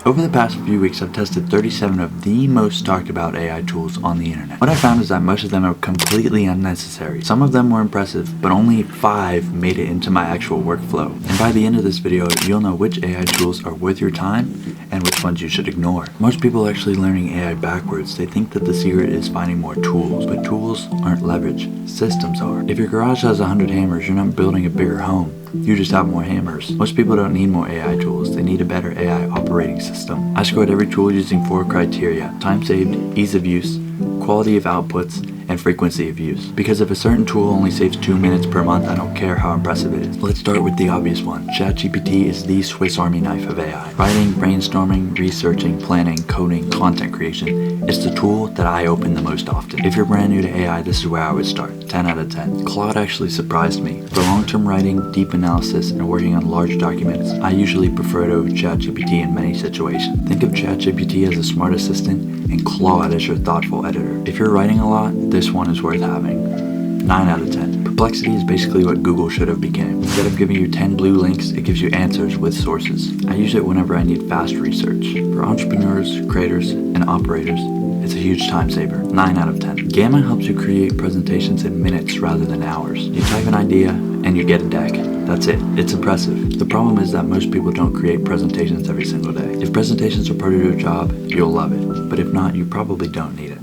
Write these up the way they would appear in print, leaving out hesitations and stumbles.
Over the past few weeks, I've tested 37 of the most talked about AI tools on the internet. What I found is that most of them are completely unnecessary. Some of them were impressive, but only 5 made it into my actual workflow. And by the end of this video, you'll know which AI tools are worth your time and which ones you should ignore. Most people are actually learning AI backwards. They think that the secret is finding more tools, but tools aren't leverage, systems are. If your garage has 100 hammers, you're not building a bigger home. You just have more hammers. Most people don't need more AI tools, they need a better AI operating system. I scored every tool using 4 criteria: time saved, ease of use, quality of outputs, and frequency of use. Because if a certain tool only saves 2 minutes per month, I don't care how impressive it is. Let's start with the obvious one. ChatGPT is the Swiss Army knife of AI. Writing, brainstorming, researching, planning, coding, content creation. It's the tool that I open the most often. If you're brand new to AI, this is where I would start. 10 out of 10. Claude actually surprised me. For long-term writing, deep analysis, and working on large documents, I usually prefer to ChatGPT in many situations. Think of ChatGPT as a smart assistant and Claude as your thoughtful editor. If you're writing a lot, this one is worth having. 9 out of 10. Perplexity is basically what Google should have become. Instead of giving you 10 blue links, it gives you answers with sources. I use it whenever I need fast research. For entrepreneurs, creators, and operators, it's a huge time saver. 9 out of 10. Gamma helps you create presentations in minutes rather than hours. You type an idea and you get a deck. That's it. It's impressive. The problem is that most people don't create presentations every single day. If presentations are part of your job, you'll love it. But if not, you probably don't need it.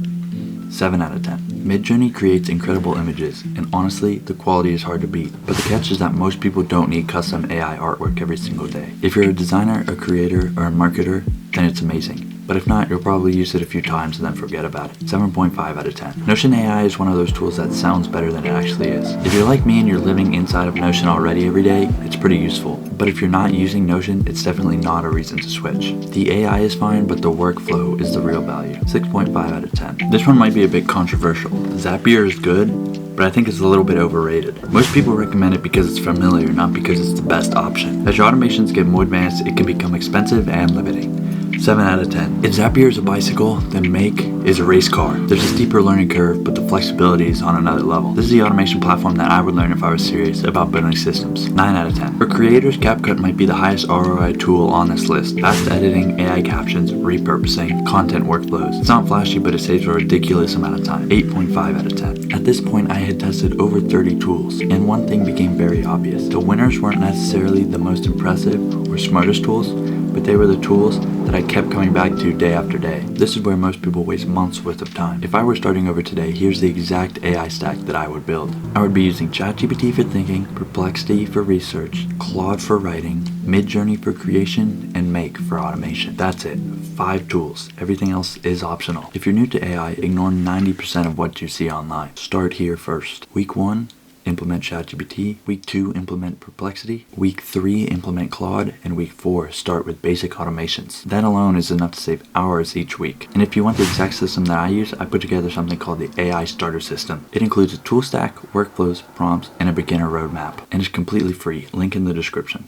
7 out of 10. Midjourney creates incredible images, and honestly, the quality is hard to beat. But the catch is that most people don't need custom AI artwork every single day. If you're a designer, a creator, or a marketer, then it's amazing. But if not, you'll probably use it a few times and then forget about it. 7.5 out of 10. Notion AI is one of those tools that sounds better than it actually is. If you're like me and you're living inside of Notion already every day, it's pretty useful. But if you're not using Notion, it's definitely not a reason to switch. The AI is fine, but the workflow is the real value. 6.5 out of 10. This one might be a bit controversial. Zapier is good, but I think it's a little bit overrated. Most people recommend it because it's familiar, not because it's the best option. As your automations get more advanced, it can become expensive and limiting. 7 out of 10. If Zapier is a bicycle, then Make is a race car. There's a steeper learning curve, but the flexibility is on another level. This is the automation platform that I would learn if I was serious about building systems. 9 out of 10. For creators, CapCut might be the highest ROI tool on this list. Fast editing, AI captions, repurposing, content workflows. It's not flashy, but it saves a ridiculous amount of time. 8.5 out of 10. At this point, I had tested over 30 tools, and one thing became very obvious. The winners weren't necessarily the most impressive or smartest tools, but they were the tools that I kept coming back to day after day. This is where most people waste months worth of time. If I were starting over today, here's the exact AI stack that I would build. I would be using ChatGPT for thinking, Perplexity for research, Claude for writing, Midjourney for creation, and Make for automation. That's it. 5 tools. Everything else is optional. If you're new to AI, ignore 90% of what you see online. Start here first. Week 1, implement ChatGPT. Week 2, implement Perplexity. Week 3, implement Claude. And week 4, start with basic automations. That alone is enough to save hours each week. And if you want the exact system that I use, I put together something called the AI Starter System. It includes a tool stack, workflows, prompts, and a beginner roadmap. And it's completely free. Link in the description.